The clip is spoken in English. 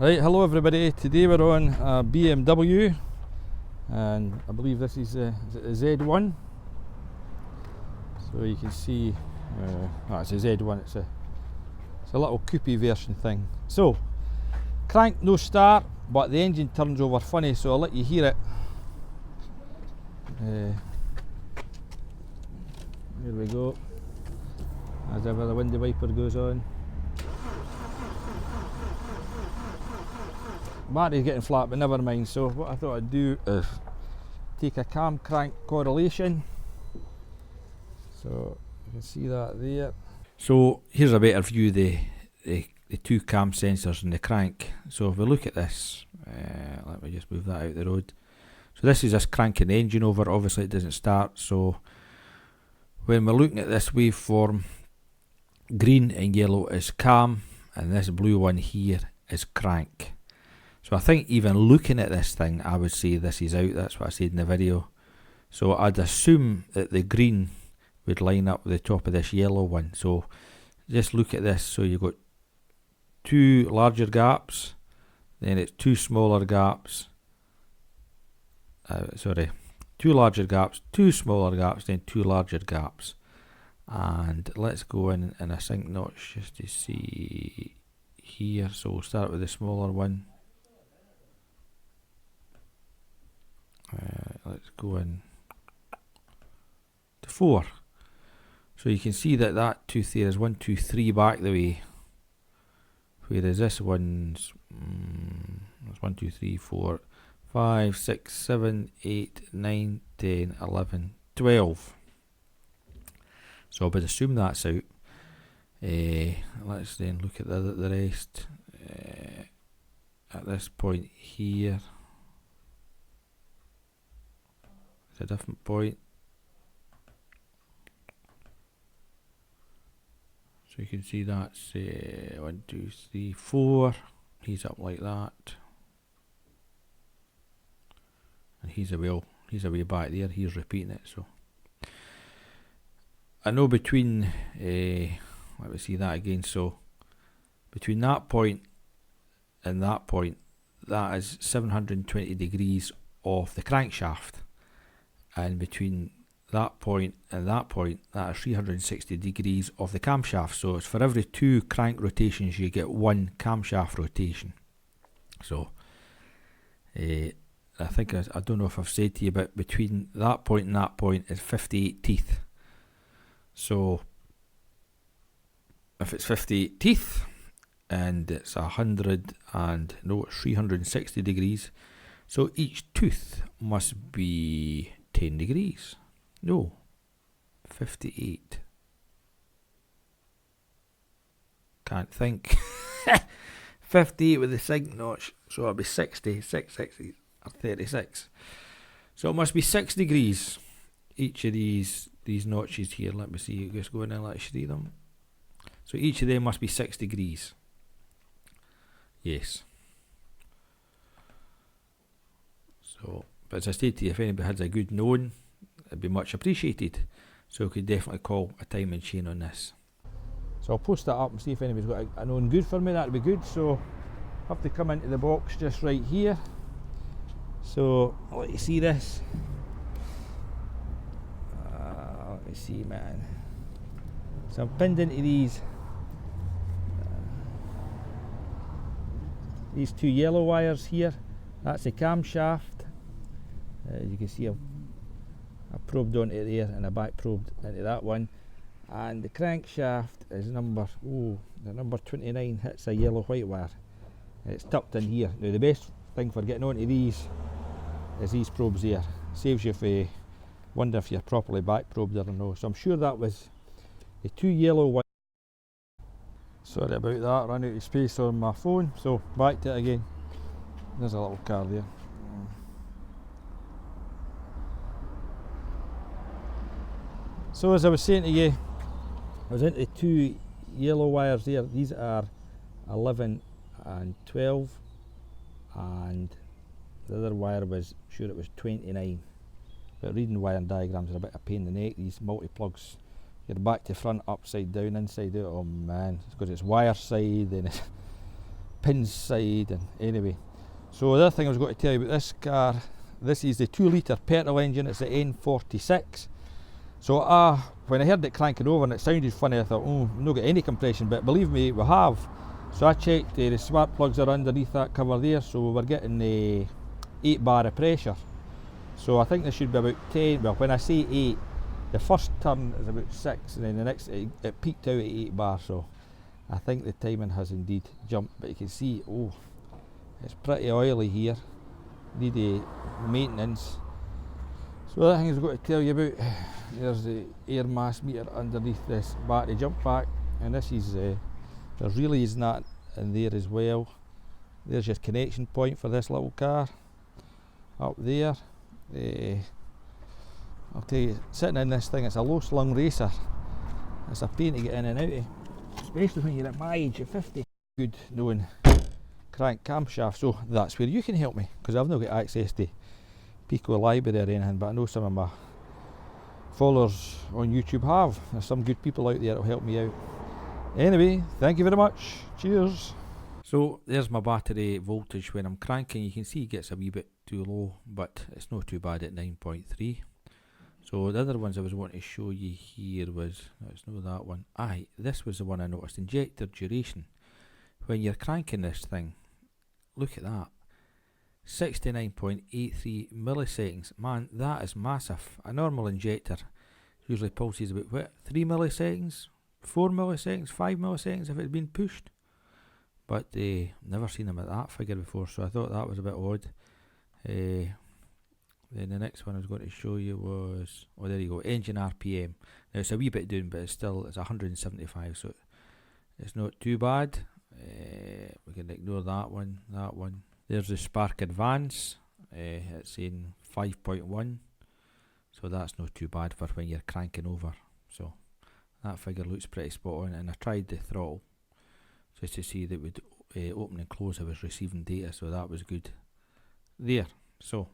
Right, hello everybody. Today we're on a BMW, and I believe this is the Z1. So you can see, it's a Z1. It's a little coupé version thing. So crank no start, but the engine turns over funny. So I'll let you hear it. Here we go. As ever, the window wiper goes on. Battery's getting flat, but never mind. So what I thought I'd do is take a cam crank correlation. So you can see that there. So here's a better view of the two cam sensors and the crank. So if we look at this, let me just move that out the road. So this is just cranking the engine over. Obviously it doesn't start. So when we're looking at this waveform, green and yellow is cam, and this blue one here is crank. So I think even looking at this thing, I would say this is out. That's what I said in the video. So I'd assume that the green would line up with the top of this yellow one. So just look at this. So you've got two larger gaps, then it's two smaller gaps. Two larger gaps, two smaller gaps, then two larger gaps. And let's go in and a sync notch just to see here. So we'll start with the smaller one. Let's go in to 4. So you can see that that tooth there is 1, 2, 3 back the way, whereas this one's 1, 2, 3, 4, 5, 6, 7, 8, 9, 10, 11, 12. So I would assume that's out. Let's then look at the rest. At this point here, a different point. So you can see that's 1, 2, 3, 4. He's up like that, and he's a way back there. He's repeating it. So I know between let me see that again. So between that point and that point, that is 720 degrees off the crankshaft. And between that point and that is 360 degrees of the camshaft. So it's for every 2 crank rotations you get 1 camshaft rotation. So I think I don't know if I've said to you, but between that point and that point is 58 teeth. So if it's 58 teeth and it's 360 degrees, so each tooth must be 10 degrees. No, 58. Can't think. 58 with the sync notch, so it'll be 60, 660 or 36. So it must be 6 degrees. Each of these notches here. Let me see. Just go in and let's read them. So each of them must be 6 degrees. Yes. So, but as I stated to you, if anybody has a good known, it'd be much appreciated. So we could definitely call a time and chain on this. So I'll post that up and see if anybody's got a known good for me. That'd be good. So I have to come into the box just right here. So I'll let you see this. Let me see, man. So I'm pinned into these two yellow wires here. That's the camshaft. You can see I've probed onto there and a back probed into that one, and the crankshaft is number 29 hits a yellow white wire. It's tucked in here. Now the best thing for getting onto these is these probes here. Saves you if you wonder if you're properly back probed or no. So I'm sure that was the 2 yellow wires. Sorry about that, ran out of space on my phone. So back to it again. There's a little car there. So as I was saying to you, I was into 2 yellow wires there. These are 11 and 12, and the other wire was, sure it was 29. But reading wiring diagrams are a bit of a pain in the neck. These multi-plugs, you're back to front, upside down, inside out. Oh man, it's because it's wire side and pins side, and anyway. So the other thing I was going to tell you about this car, this is the 2 litre petrol engine, it's the N46. So when I heard it cranking over and it sounded funny, I thought, oh, we've not got any compression, but believe me, we have. So I checked, the spark plugs are underneath that cover there, so we're getting 8 bar of pressure. So I think this should be about 10, well when I say 8, the first turn is about 6 and then the next, it peaked out at 8 bar, so I think the timing has indeed jumped, but you can see, oh, it's pretty oily here, need maintenance. So the other thing I was going to tell you about, there's the air mass meter underneath this battery jump pack, and this is, there's relays and that in there as well. There's your connection point for this little car, up there. I'll tell you, sitting in this thing, it's a low slung racer. It's a pain to get in and out of, especially when you're at my age, at 50. Good knowing crank camshaft, so that's where you can help me, because I've not got access to Pico library or anything, but I know some of my followers on YouTube have. There's some good people out there that'll help me out. Anyway, thank you very much. Cheers. So there's my battery voltage when I'm cranking. You can see it gets a wee bit too low, but it's not too bad at 9.3. So the other ones I was wanting to show you here was, it's not that one. Aye, this was the one I noticed, injector duration. When you're cranking this thing, look at that. 69.83 milliseconds. Man, that is massive. A normal injector usually pulses about, what, 3 milliseconds? 4 milliseconds? 5 milliseconds if it's been pushed? But never seen them at that figure before, so I thought that was a bit odd. Then the next one I was going to show you was, oh there you go, engine RPM. Now it's a wee bit down, but it's 175, so it's not too bad. We can ignore that one, that one. There's the Spark Advance, it's in 5.1, so that's not too bad for when you're cranking over. So that figure looks pretty spot on, and I tried the throttle just to see that would open and close. I was receiving data, so that was good there. So